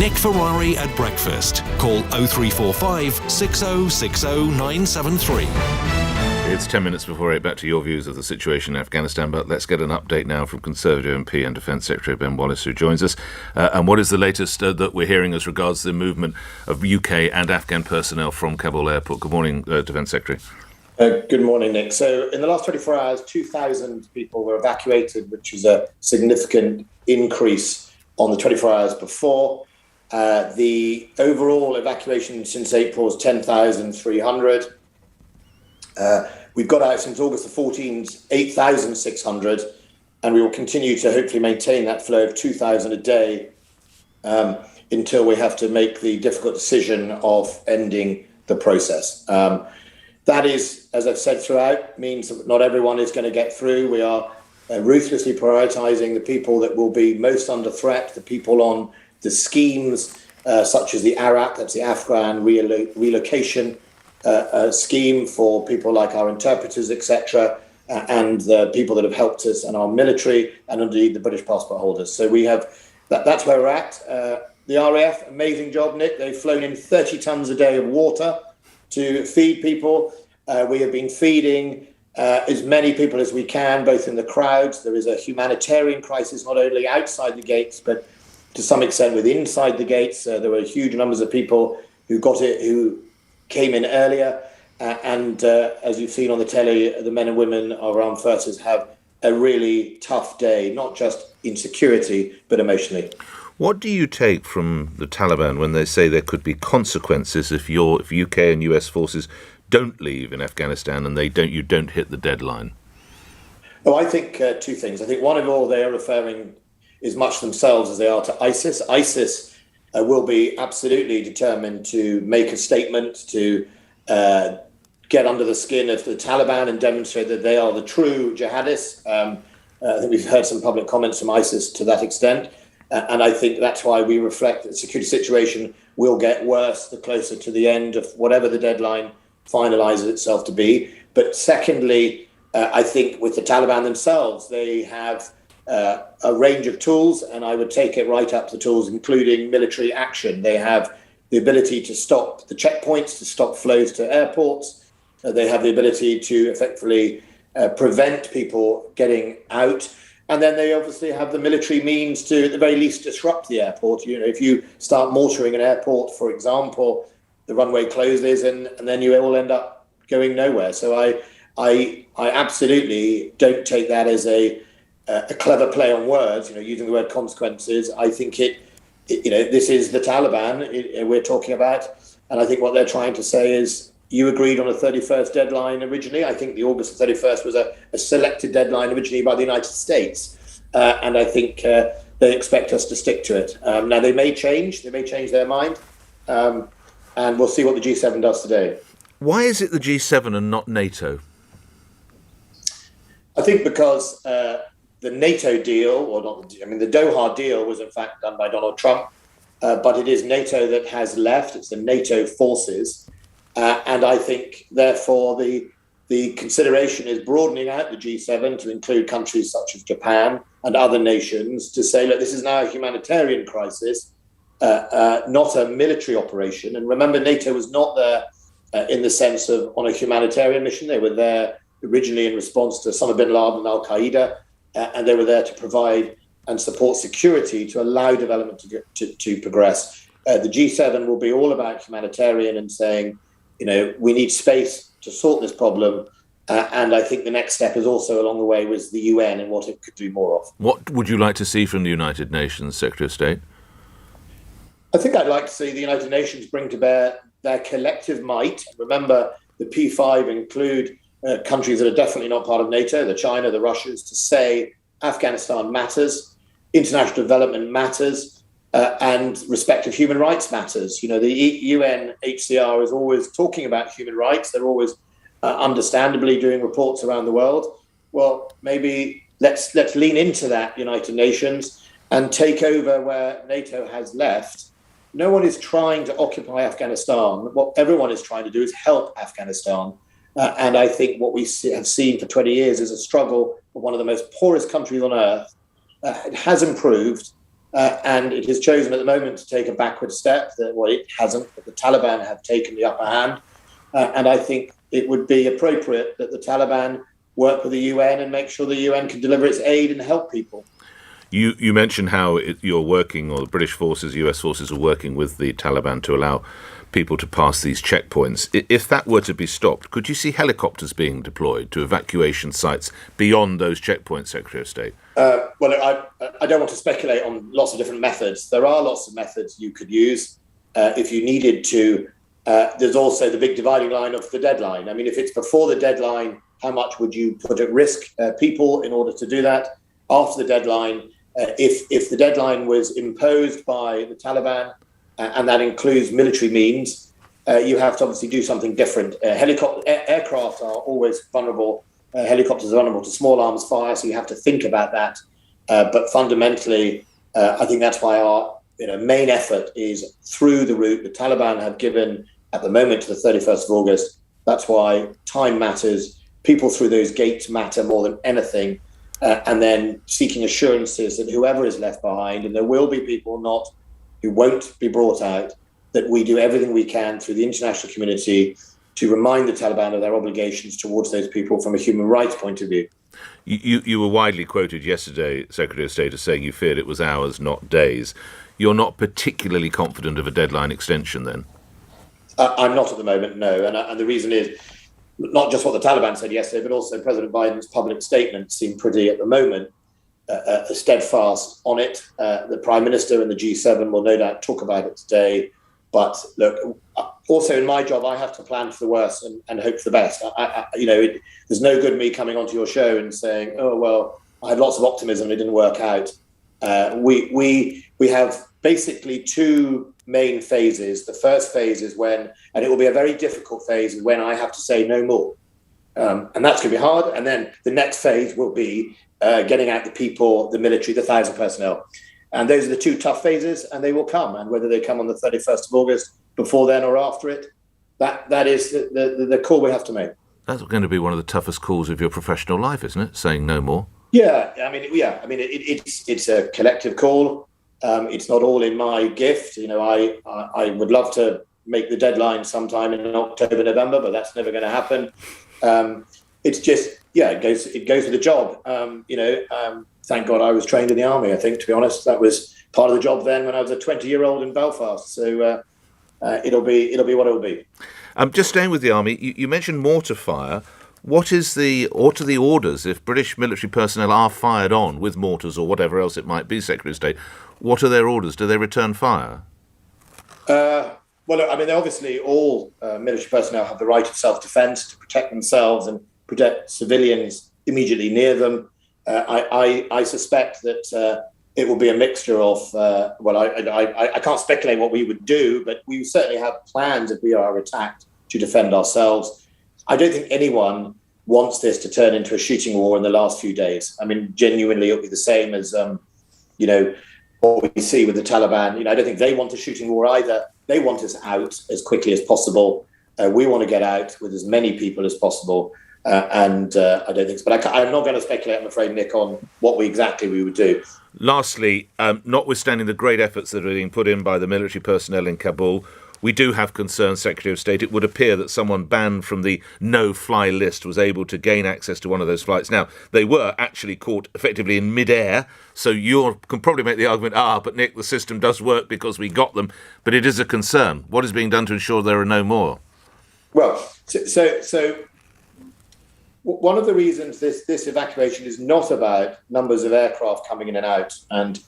Nick Ferrari at breakfast. Call 0345 6060 973. It's 10 minutes before 8. Back to your views of the situation in Afghanistan, but let's get an update now from Conservative MP and Defence Secretary Ben Wallace, who joins us. And what is the latest that we're hearing as regards the movement of UK and Afghan personnel from Kabul airport? Good morning, Defence Secretary. Good morning, Nick. So in the last 24 hours, 2,000 people were evacuated, which is a significant increase on the 24 hours before. The overall evacuation since April is 10,300. We've got out since August the 14th, 8,600, and we will continue to hopefully maintain that flow of 2,000 a day until we have to make the difficult decision of ending the process. That is, as I've said throughout, means that not everyone is going to get through. We are ruthlessly prioritising the people that will be most under threat, the people on the schemes such as the ARAP, that's the Afghan relocation scheme for people like our interpreters, etc., and the people that have helped us and our military, and indeed the British passport holders. So we have that's where we're at. The RAF, amazing job, Nick. They've flown in 30 tons a day of water to feed people. We have been feeding as many people as we can, both in the crowds. There is a humanitarian crisis not only outside the gates, but to some extent with inside the gates. There were huge numbers of people who came in earlier, and as you've seen on the telly, the men and women of our armed forces have a really tough day, not just in security, but emotionally. What do you take from the Taliban when they say there could be consequences if UK and US forces don't leave in Afghanistan and you don't hit the deadline? Oh, I think two things. I think one of all they are referring as much themselves as they are to ISIS. ISIS will be absolutely determined to make a statement, to get under the skin of the Taliban and demonstrate that they are the true jihadists. I think we've heard some public comments from ISIS to that extent. And I think that's why we reflect that the security situation will get worse the closer to the end of whatever the deadline finalises itself to be. But secondly, I think with the Taliban themselves, they have a range of tools, and I would take it right up to tools, including military action. They have the ability to stop the checkpoints, to stop flows to airports. They have the ability to effectively prevent people getting out. And then they obviously have the military means to, at the very least, disrupt the airport. You know, if you start mortaring an airport, for example, the runway closes, and then you all end up going nowhere. So I absolutely don't take that as a clever play on words, using the word consequences. I think this is the Taliban we're talking about. And I think what they're trying to say is, you agreed on a 31st deadline originally. I think the August 31st was a selected deadline originally by the United States. And I think they expect us to stick to it. Now, they may change their mind. And we'll see what the G7 does today. Why is it the G7 and not NATO? I think because the NATO deal, the Doha deal was in fact done by Donald Trump, but it is NATO that has left. It's the NATO forces. And I think, therefore, the consideration is broadening out the G7 to include countries such as Japan and other nations to say, look, this is now a humanitarian crisis, not a military operation. And remember, NATO was not there in the sense of on a humanitarian mission. They were there originally in response to Osama bin Laden and Al-Qaeda, and they were there to provide and support security to allow development to progress. The G7 will be all about humanitarian and saying, we need space to sort this problem. And I think the next step is also along the way was the UN and what it could do more of. What would you like to see from the United Nations, Secretary of State? I think I'd like to see the United Nations bring to bear their collective might. Remember, the P5 include countries that are definitely not part of NATO, the China, the Russians, to say Afghanistan matters, international development matters, and respect of human rights matters. The UNHCR is always talking about human rights. They're always understandably doing reports around the world. Well, maybe let's lean into that, United Nations, and take over where NATO has left. No one is trying to occupy Afghanistan. What everyone is trying to do is help Afghanistan. And I think what we have seen for 20 years is a struggle of one of the most poorest countries on earth. It has improved, and it has chosen at the moment to take a backward step. Well, it hasn't, but the Taliban have taken the upper hand. And I think it would be appropriate that the Taliban work with the UN and make sure the UN can deliver its aid and help people. You mentioned how you're working, or the British forces, US forces are working with the Taliban to allow people to pass these checkpoints. If that were to be stopped, could you see helicopters being deployed to evacuation sites beyond those checkpoints, Secretary of State? Well, I don't want to speculate on lots of different methods. There are lots of methods you could use if you needed to. There's also the big dividing line of the deadline. I mean, if it's before the deadline, how much would you put at risk people in order to do that? After the deadline, if the deadline was imposed by the Taliban, and that includes military means, you have to obviously do something different. Aircraft are always vulnerable. Helicopters are vulnerable to small arms fire, so you have to think about that. But fundamentally, I think that's why our main effort is through the route the Taliban have given at the moment to the 31st of August. That's why time matters. People through those gates matter more than anything. And then seeking assurances that whoever is left behind, and there will be people who won't be brought out, that we do everything we can through the international community to remind the Taliban of their obligations towards those people from a human rights point of view. You were widely quoted yesterday, Secretary of State, as saying you feared it was hours, not days. You're not particularly confident of a deadline extension, then? I'm not at the moment, no. And the reason is not just what the Taliban said yesterday, but also President Biden's public statements seem pretty, at the moment, steadfast on it. The Prime Minister and the G7 will no doubt talk about it today. But look, also in my job, I have to plan for the worst and hope for the best. There's no good me coming onto your show and saying, oh, well, I had lots of optimism, it didn't work out. We have basically two main phases. The first phase is when, and it will be a very difficult phase, is when I have to say no more. And that's going to be hard. And then the next phase will be getting out the people, the military, the 1,000 personnel. And those are the two tough phases, and they will come. And whether they come on the 31st of August, before then or after it, that is the call we have to make. That's going to be one of the toughest calls of your professional life, isn't it? Saying no more. Yeah, it's a collective call. It's not all in my gift. I would love to make the deadline sometime in October, November, but that's never going to happen. It's just, it goes with the job. Thank God I was trained in the army. I think, to be honest, that was part of the job then when I was a 20-year-old in Belfast. So it'll be what it'll be. Just staying with the army, you mentioned mortar fire. What are the orders if British military personnel are fired on with mortars or whatever else it might be, Secretary of State? What are their orders? Do they return fire? Obviously all military personnel have the right of self-defence to protect themselves and protect civilians immediately near them. I suspect that it will be a mixture of, I can't speculate what we would do, but we certainly have plans if we are attacked to defend ourselves. I don't think anyone wants this to turn into a shooting war in the last few days. I mean, genuinely, it'll be the same as, what we see with the Taliban. I don't think they want a shooting war either. They want us out as quickly as possible. We want to get out with as many people as possible. I don't think so. But I'm not going to speculate, I'm afraid, Nick, on what exactly we would do. Lastly, notwithstanding the great efforts that are being put in by the military personnel in Kabul, we do have concerns, Secretary of State. It would appear that someone banned from the no-fly list was able to gain access to one of those flights. Now, they were actually caught effectively in mid-air, so you can probably make the argument, but Nick, the system does work because we got them, but it is a concern. What is being done to ensure there are no more? Well, so one of the reasons this evacuation is not about numbers of aircraft coming in and out and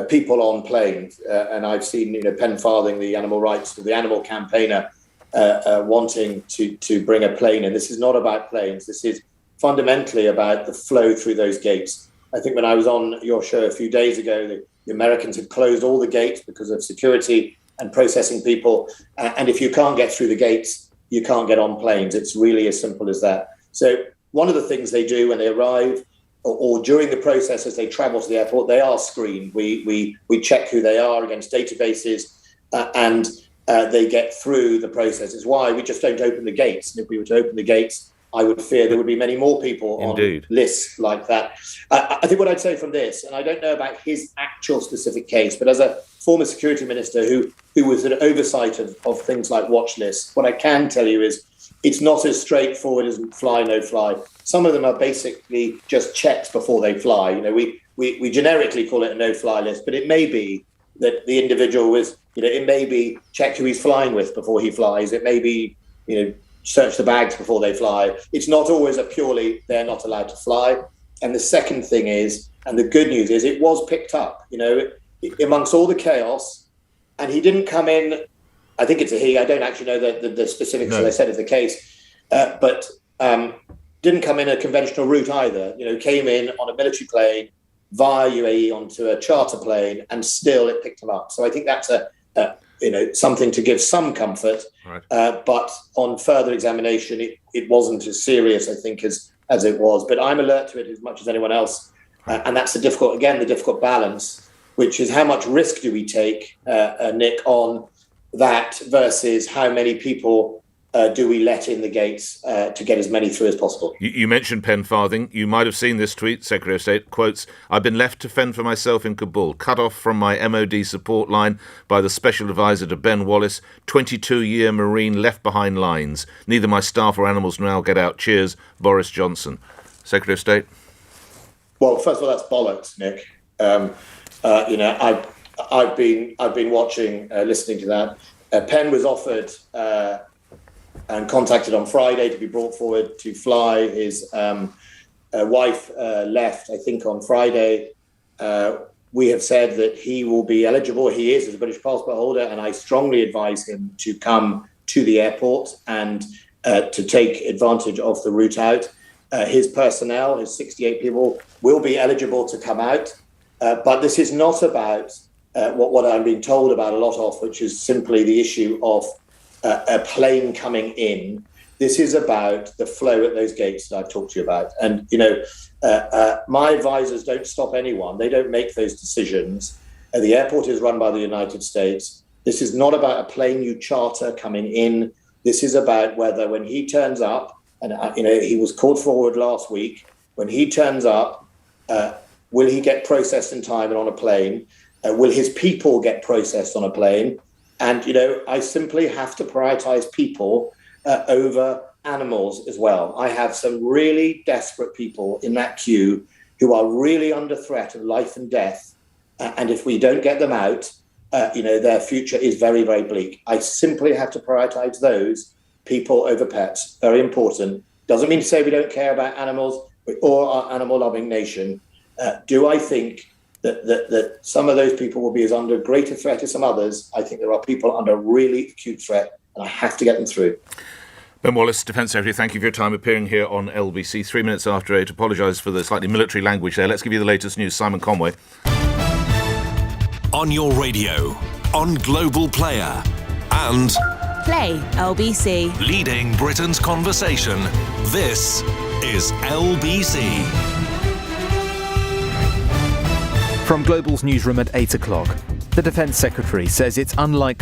people on planes, and I've seen Pen Farthing, the animal rights, the animal campaigner, wanting to bring a plane in. This is not about planes. This is fundamentally about the flow through those gates. I think when I was on your show a few days ago, the Americans had closed all the gates because of security and processing people. And if you can't get through the gates, you can't get on planes. It's really as simple as that. So one of the things they do when they arrive, or during the process as they travel to the airport, they are screened. We check who they are against databases, and they get through the process. It's why we just don't open the gates. And if we were to open the gates, I would fear there would be many more people Indeed. on lists like that. I think what I'd say from this, and I don't know about his actual specific case, but as a former security minister who was an oversight of things like watch lists, what I can tell you is it's not as straightforward as fly, no fly. Some of them are basically just checks before they fly. You know, we generically call it a no-fly list, but it may be that the individual was, you know, it may be check who he's flying with before he flies. It may be, you know, search the bags before they fly. It's not always a purely they're not allowed to fly. And the second thing is, and the good news is, it was picked up, you know, amongst all the chaos. And he didn't come in, I think it's a he, I don't actually know the specifics, as I said, of the case, but didn't come in a conventional route either. You know, came in on a military plane via UAE onto a charter plane, and still it picked him up. So I think that's something to give some comfort. Right. But on further examination, it wasn't as serious, I think, as it was. But I'm alert to it as much as anyone else. And that's the difficult balance, which is how much risk do we take, Nick, on that versus how many people do we let in the gates to get as many through as possible. You mentioned Penn Farthing. You might have seen this tweet. Secretary of State quotes, "I've been left to fend for myself in Kabul, cut off from my MOD support line by the Special Advisor to Ben Wallace, 22-year Marine left behind lines. Neither my staff or animals now get out. Cheers, Boris Johnson." Secretary of State? Well, first of all, that's bollocks, Nick. I've been watching, listening to that. Penn was offered and contacted on Friday to be brought forward to fly. His wife left, I think, on Friday. We have said that he will be eligible. He is as a British passport holder, and I strongly advise him to come to the airport and to take advantage of the route out. His personnel, his 68 people, will be eligible to come out. But this is not about what I'm being told about a lot of, which is simply the issue of a plane coming in. This is about the flow at those gates that I've talked to you about. And, you know, my advisors don't stop anyone. They don't make those decisions. The airport is run by the United States. This is not about a plane you charter coming in. This is about whether when he turns up, and, he was called forward last week, when he turns up, will he get processed in time and on a plane? Will his people get processed on a plane? And, you know, I simply have to prioritize people over animals as well. I have some really desperate people in that queue who are really under threat of life and death. And if we don't get them out, their future is very, very bleak. I simply have to prioritize those people over pets. Very important. Doesn't mean to say we don't care about animals or our animal-loving nation. Do I think that some of those people will be as under greater threat as some others? I think there are people under really acute threat, and I have to get them through. Ben Wallace, Defence Secretary, thank you for your time appearing here on LBC. 3 minutes after 8. Apologise for the slightly military language there. Let's give you the latest news. Simon Conway. On your radio, on Global Player, and Play LBC. Leading Britain's conversation. This is LBC. From Global's newsroom at 8 o'clock, the Defence Secretary says it's unlikely